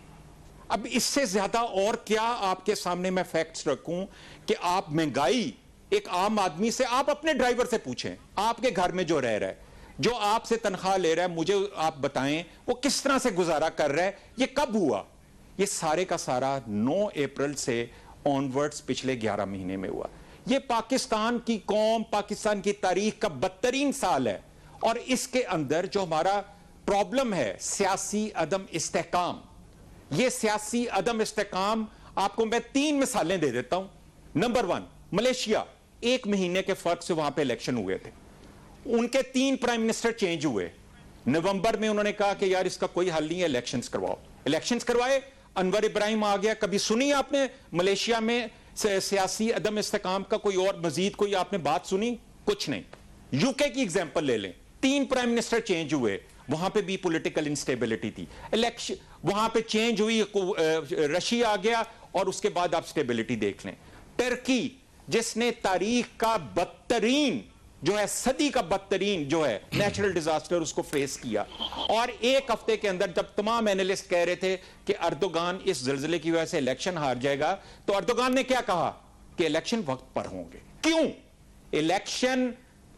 अब इससे ज्यादा और क्या आपके सामने मैं फैक्ट्स रखूं कि आप महंगाई एक आम आदमी से, आप अपने ड्राइवर से पूछें, आपके घर में जो रह रहा है, जो आपसे तनख्वाह ले रहा है, मुझे आप बताएं वो किस तरह से गुजारा कर रहा है, ये कब हुआ? ये सारे का सारा 9 अप्रैल से ऑनवर्ड्स पिछले 11 महीने में हुआ। ये पाकिस्तान की कौम, पाकिस्तान की तारीख का बदतरीन साल है और इसके अंदर जो हमारा प्रॉब्लम है सियासी अदम इस्तेहकाम। ये सियासी अदम इस्तेहकाम आपको मैं 3 मिसालें दे देता हूं। नंबर 1, मलेशिया, 1 महीने के फर्क से वहां पे इलेक्शन हुए थे, उनके 3 प्राइम मिनिस्टर चेंज हुए। नवंबर में उन्होंने कहा कि यार इसका कोई हल नहीं है, इलेक्शंस करवाओ। इलेक्शंस करवाए, अनवर इब्राहिम आ गया। कभी सुनी आपने मलेशिया में सियासी अदम इस्तेहकाम का कोई और मजीद कोई आपने बात सुनी? कुछ नहीं। यूके की एग्जांपल ले लें, 3 प्राइम मिनिस्टर चेंज हुए, वहां पे भी पॉलिटिकल इंस्टेबिलिटी थी। इलेक्शन वहां पे चेंज हुई, रशिया आ गया और उसके बाद आप स्टेबिलिटी देख लें। टर्की, जिसने तारीख का बदतरीन जो है, सदी का बदतरीन जो है नेचुरल डिजास्टर, उसको फेस किया, और 1 हफ्ते के अंदर जब तमाम एनालिस्ट कह रहे थे कि अर्दोगान इस जल्जले की वजह से इलेक्शन हार जाएगा, तो अर्दोगान ने क्या कहा कि इलेक्शन वक्त पर होंगे। क्यों? इलेक्शन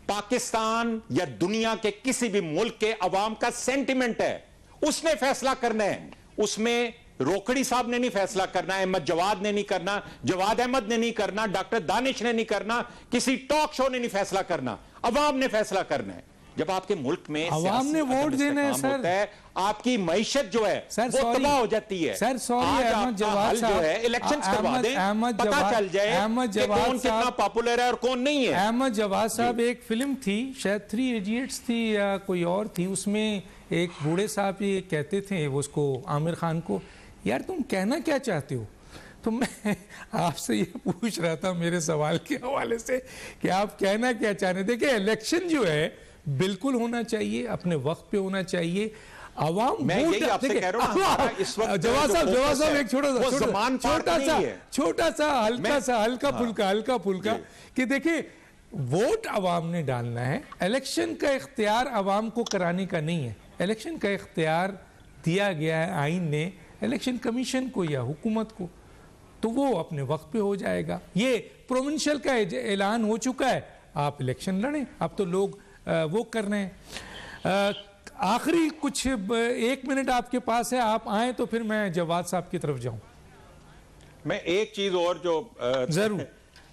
पाकिस्तान या दुनिया के किसी भी मुल्क के अवाम का सेंटिमेंट है, उसने फैसला करना है। उसमें रोकड़ी साहब ने नहीं फैसला करना, अहमद जवाद ने नहीं करना, जवाद अहमद ने नहीं करना, डॉक्टर दानिश ने नहीं करना, किसी टॉक शो ने नहीं फैसला करना, अवाम ने फैसला करना है। जब आपके मुल्क में अवाम ने वोट देना है सर, होता है, आपकी मईशत जो है सर, वो तबाह हो जाती है। सर सॉरी, अहमद जवाद जो है इलेक्शन करवा दें, पता चल जाए कि कौन कितना पॉपुलर है और कौन नहीं है। अहमद जवाद साहब, एक फिल्म थी शायद 3 इडियट्स थी या कोई और थी, उसमें एक बूढ़े साहब ये कहते थे वो उसको, आमिर खान को, यार तुम कहना क्या चाहते हो? तो मैं आपसे ये पूछ रहा था मेरे सवाल के हवाले से कि आप कहना क्या चाह रहे हैं। देखिए, इलेक्शन जो है बिल्कुल होना चाहिए, अपने वक्त पे होना चाहिए। आवाम मैं यही आपसे कह रहा हूं, इस वक्त जवाब साहब एक छोटा सा हल्का फुल्का कि देखिए, वोट आवाम ने डालना है, इलेक्शन का इख्तियार आवाम को कराने का नहीं है। इलेक्शन का इख्तियार दिया गया है आइन ने इलेक्शन कमीशन को या हुकूमत को, तो वो अपने वक्त पे हो जाएगा। ये प्रोविंशियल का ऐलान हो चुका है, आप इलेक्शन लड़ें। अब तो लोग वो कर रहे हैं। आखिरी कुछ 1 मिनट आपके पास है, आप आए तो फिर मैं जवाद साहब की तरफ जाऊं। मैं एक चीज और जो जरूर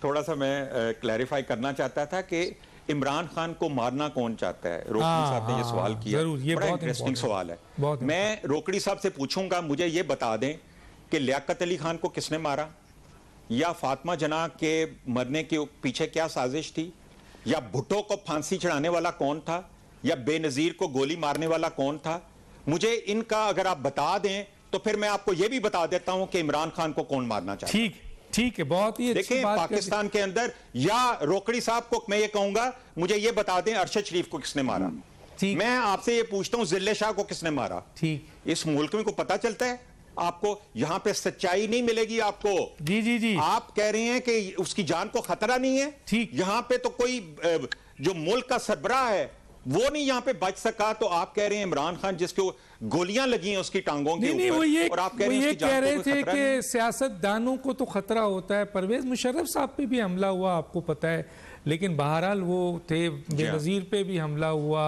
थोड़ा सा मैं क्लैरिफाई करना चाहता था कि इमरान खान को मारना कौन चाहता है। रोकड़ी साहब ने ये सवाल किया, ये बड़ा बहुत इंटरेस्टिंग सवाल है। मैं रोकड़ी साहब से पूछूंगा, मुझे ये बता दें कि लियाकत अली खान को किसने मारा, या फातिमा जना के मरने के पीछे क्या साजिश थी, या भुट्टो को फांसी चढ़ाने वाला कौन था, या बेनजीर को गोली मारने वाला कौन था। मुझे इनका अगर आप बता दें तो फिर मैं आपको यह भी बता देता हूं कि इमरान खान को कौन मारना चाहिए। ठीक है, बहुत ही देखिए, पाकिस्तान के अंदर, या रोकड़ी साहब को मैं ये कहूंगा, मुझे ये बता दें अरशद शरीफ को किसने मारा। मैं आपसे ये पूछता हूं, जिल्ले शाह को किसने मारा। ठीक, इस मुल्क में को पता चलता है आपको? यहां पे सच्चाई नहीं मिलेगी आपको। जी आप कह रहे हैं कि उसकी जान को खतरा नहीं है। ठीक, यहां पे तो कोई जो मुल्क का सरबराह है वो नहीं यहां पे बच सका, तो आप कह रहे हैं इमरान खान जिसको गोलियां लगी हैं उसकी टांगों के ऊपर, और आप कह रहे थे कि सियासतदानों को तो खतरा होता है। परवेज मुशर्रफ साहब पे भी हमला हुआ, आपको पता है, लेकिन बहरहाल वो थे, बेनजीर पे भी हमला हुआ,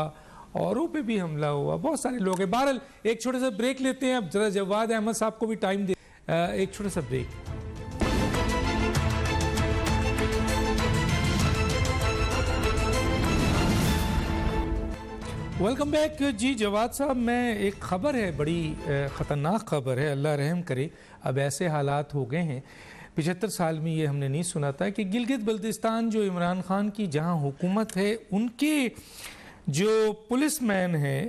औरों पे भी हमला हुआ, बहुत सारे लोग हैं। बहरहाल एक छोटा सा ब्रेक लेते हैं, अब जरा जवाद अहमद साहब को भी टाइम दे, एक छोटा सा ब्रेक। वेलकम बैक जी। जवाद साहब, मैं एक ख़बर है, बड़ी ख़तरनाक ख़बर है, अल्लाह रहम करे। अब ऐसे हालात हो गए हैं, 75 साल में ये हमने नहीं सुना था कि गिलगित बल्तिस्तान जो इमरान खान की जहां हुकूमत है, उनके जो पुलिस मैन हैं,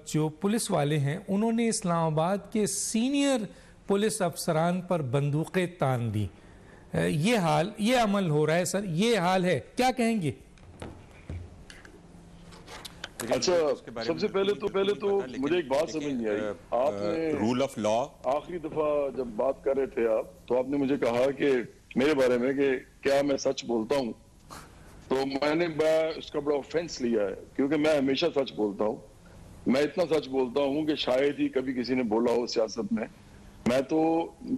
जो पुलिस वाले हैं, उन्होंने इस्लामाबाद के सीनियर पुलिस अफसरान पर बंदूकें तान दी। ये अमल हो रहा है सर, ये हाल है, क्या कहेंगे? अच्छा, सबसे पहले तो मुझे एक बात समझ नहीं आई। आपने रूल ऑफ लॉ आखिरी दफा जब बात कर रहे थे आप, तो आपने मुझे कहा कि मेरे बारे में कि क्या मैं सच बोलता हूं, तो मैंने उसका बड़ा ऑफेंस लिया है, क्योंकि मैं हमेशा सच बोलता हूं। मैं इतना सच बोलता हूं कि शायद ही कभी किसी ने बोला हो सियासत में। मैं तो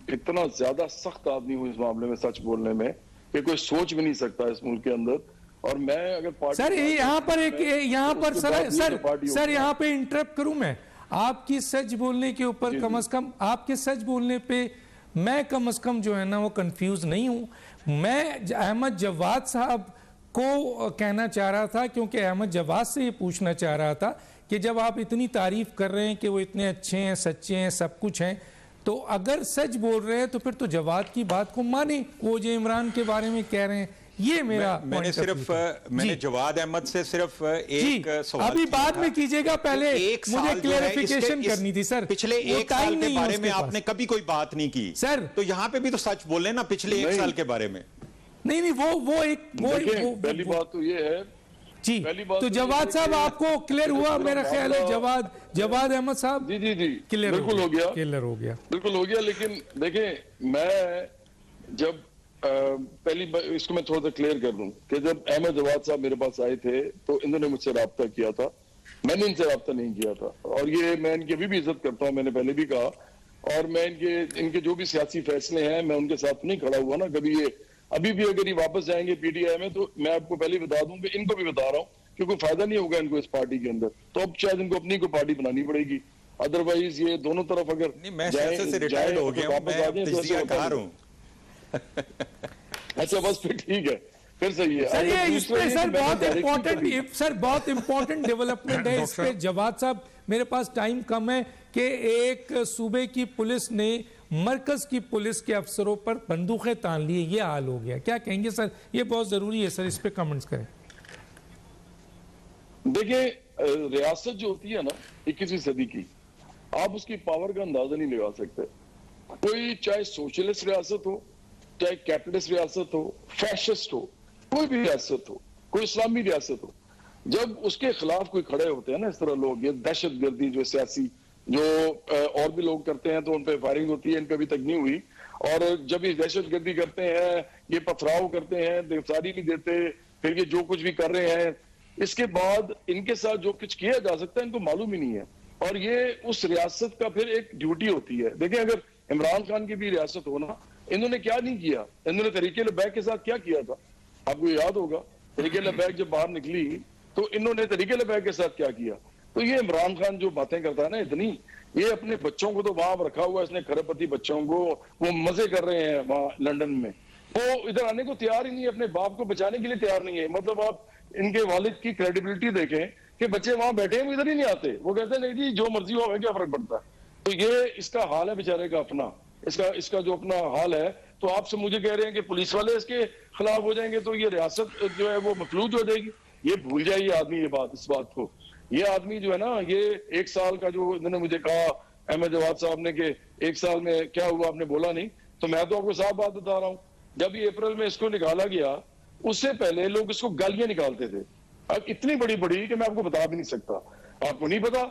इतना ज्यादा सख्त आदमी हूं इस मामले में, सच बोलने में, कि कोई सोच भी नहीं सकता इस मुल्क के अंदर। और मैं अगर सर यहाँ पे इंटरप्ट करूं, मैं आपकी सच बोलने के ऊपर कम से कम, आपके सच बोलने पे मैं कम से कम जो है ना वो कंफ्यूज नहीं हूं। मैं अहमद जवाद साहब को कहना चाह रहा था, क्योंकि अहमद जवाद से ये पूछना चाह रहा था कि जब आप इतनी तारीफ कर रहे हैं कि वो इतने अच्छे हैं, सच्चे हैं, सब कुछ हैं, तो अगर सच बोल रहे हैं तो फिर तो जवाद की बात को माने, वो जो इमरान के बारे में कह रहे हैं। ये मेरा मैंने जवाद अहमद से सिर्फ एक सवाल अभी बाद में कीजिएगा, पहले मुझे क्लेरिफिकेशन करनी थी सर। पिछले एक साल के बारे में आपने कभी कोई बात नहीं की सर, तो यहाँ पे भी तो सच बोले ना पिछले एक साल के बारे में। नहीं वो पहली बात तो ये है जी, तो जवाद साहब आपको क्लियर हुआ मेरा ख्याल है। जवाद अहमद साहब जी क्लियर बिल्कुल हो गया, बिल्कुल हो गया। लेकिन देखें, मैं जब पहली बार इसको मैं थोड़ा सा क्लियर कर दूं कि जब अहमद जवाद साहब मेरे पास आए थे तो इन्होंने मुझसे राब्ता किया था, मैंने इनसे राब्ता नहीं किया था। और ये मैं इनकी अभी भी इज्जत करता हूं, मैंने पहले भी कहा, और मैं इनके जो भी सियासी फैसले हैं मैं उनके साथ नहीं खड़ा हुआ ना कभी। ये अभी भी अगर ये वापस जाएंगे पीटीआई में तो मैं आपको पहले बता दूं कि इनको भी बता रहा हूं कि कोई फायदा नहीं होगा इनको इस पार्टी के अंदर, तो अब शायद इनको अपनी को पार्टी बनानी पड़ेगी। अदरवाइज ये दोनों तरफ अगर मैं से रिटायर्ड हो गया, मैं तजज़ियाकार हूं। अच्छा बस फिर ठीक है, फिर सही है सर। ये इस पे सर बहुत इंपॉर्टेंट डेवलपमेंट है इस पे। जवाद साहब मेरे पास टाइम कम है कि एक सूबे की पुलिस ने मरकज की पुलिस के अफसरों पर बंदूकें तान ली, ये हाल हो गया, क्या कहेंगे सर? ये बहुत जरूरी है सर, इस पे कमेंट्स करें। देखिए, रियासत जो होती है ना 21वीं सदी की, आप उसकी पावर का अंदाजा नहीं लगा सकते। कोई चाहे सोशलिस्ट रियासत हो, चाहे कैपिटलिस्ट रियासत हो, फैशिस्ट हो, कोई भी रियासत हो, कोई इस्लामी रियासत हो, जब उसके खिलाफ कोई खड़े होते हैं ना इस तरह लोग, ये दहशतगर्दी जो सियासी जो और भी लोग करते हैं तो उन पे फायरिंग होती है, इन पे अभी तक नहीं हुई। और जब ये दहशतगर्दी करते हैं, ये पथराव करते हैं, गिरफ्तारी नहीं देते, फिर ये जो कुछ भी कर रहे हैं, इसके बाद इनके साथ जो कुछ किया जा सकता है इनको मालूम ही नहीं है। और ये उस रियासत का फिर एक ड्यूटी होती है। देखिए, अगर इमरान खान की भी रियासत हो ना, इन्होंने क्या नहीं किया, इन्होंने तहरीक लबैक के साथ क्या किया था, आपको याद होगा। तहरीक लबैक जब बाहर निकली तो इन्होंने तहरीक लबैक के साथ क्या किया। तो ये इमरान खान जो बातें करता है ना इतनी, ये अपने बच्चों को तो वहां रखा हुआ है इसने, खरबपति बच्चों को, वो मजे कर रहे हैं वहां लंदन में, वो इधर आने को तैयार ही नहीं है, अपने बाप को बचाने के लिए तैयार नहीं है। मतलब आप इनके वालिद की क्रेडिबिलिटी देखें कि बच्चे वहां बैठे हैं, वो इधर ही नहीं आते, वो कहते हैं नहीं जी जो मर्जी हो, हमें क्या फर्क पड़ता है। तो ये इसका हाल है बेचारे का अपना, इसका जो अपना हाल है। तो आपसे मुझे कह रहे हैं कि पुलिस वाले इसके खिलाफ हो जाएंगे तो ये रियासत जो है वो मफलूज हो जाएगी। ये भूल जाइए आदमी इस बात को। ये आदमी जो है ना, ये एक साल का जो इन्होंने मुझे कहा अहमद जवाद साहब ने कि एक साल में क्या हुआ आपने बोला नहीं, तो मैं तो आपको साफ बात बता रहा हूँ, जब ये अप्रैल में इसको निकाला गया उससे पहले लोग इसको गालियां निकालते थे, अब इतनी बड़ी बड़ी कि मैं आपको बता भी नहीं सकता। आपको नहीं पता,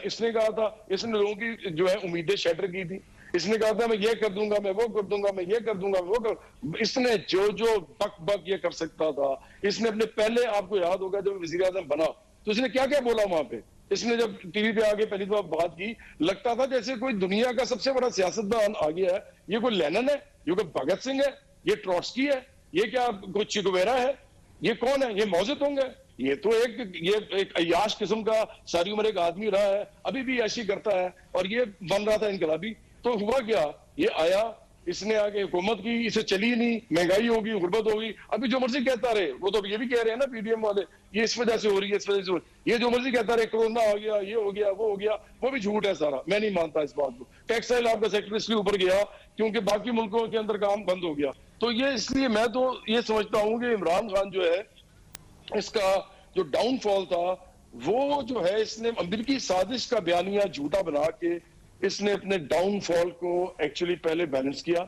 इसने कहा था, इसने लोगों की जो है उम्मीदें शैटर की थी, इसने कहा था मैं ये कर दूंगा, मैं वो कर दूंगा, मैं ये कर दूंगा, वो कर, इसने जो बक ये कर सकता था। इसने अपने पहले, आपको याद होगा जब वजीर आजम बना तो इसने क्या क्या बोला वहां पे, इसने जब टीवी पे आके पहली दफा बात की, लगता था जैसे कोई दुनिया का सबसे बड़ा सियासतदान आ गया है। ये कोई लेनिन है, ये कोई भगत सिंह है, ये ट्रॉट्स्की है, ये क्या कोई चे गुवेरा है, ये कौन है, ये मौ तुंग है। ये तो एक अय्याश किस्म का सारी उम्र एक आदमी रहा है, अभी भी ऐसी करता है, और ये बन रहा था इनकलाबी। तो हुआ क्या, ये आया, इसने आगे हुकूमत की, इसे चली नहीं, महंगाई होगी, गुर्बत होगी, अभी जो मर्जी कहता रहे, वो तो ये भी कह रहे हैं ना पीडीएम वाले, ये इस वजह से हो रही है, इस वजह से हो रही है, ये जो मर्जी कहता रहे, कोरोना आ गया, ये हो गया, वो हो गया, वो भी झूठ है सारा, मैं नहीं मानता इस बात को। टेक्सटाइल आपका सेक्टर इसलिए ऊपर गया क्योंकि बाकी मुल्कों के अंदर काम बंद हो गया। तो ये इसलिए मैं तो ये समझता हूँ कि इमरान खान जो है, इसका जो डाउनफॉल था वो जो है, इसने अमेरिकी साजिश का बयानिया झूठा बना के इसने अपने डाउनफॉल को एक्चुअली पहले बैलेंस किया।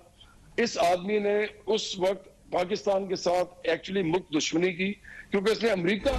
इस आदमी ने उस वक्त पाकिस्तान के साथ एक्चुअली मुक्त दुश्मनी की, क्योंकि इसने अमेरिका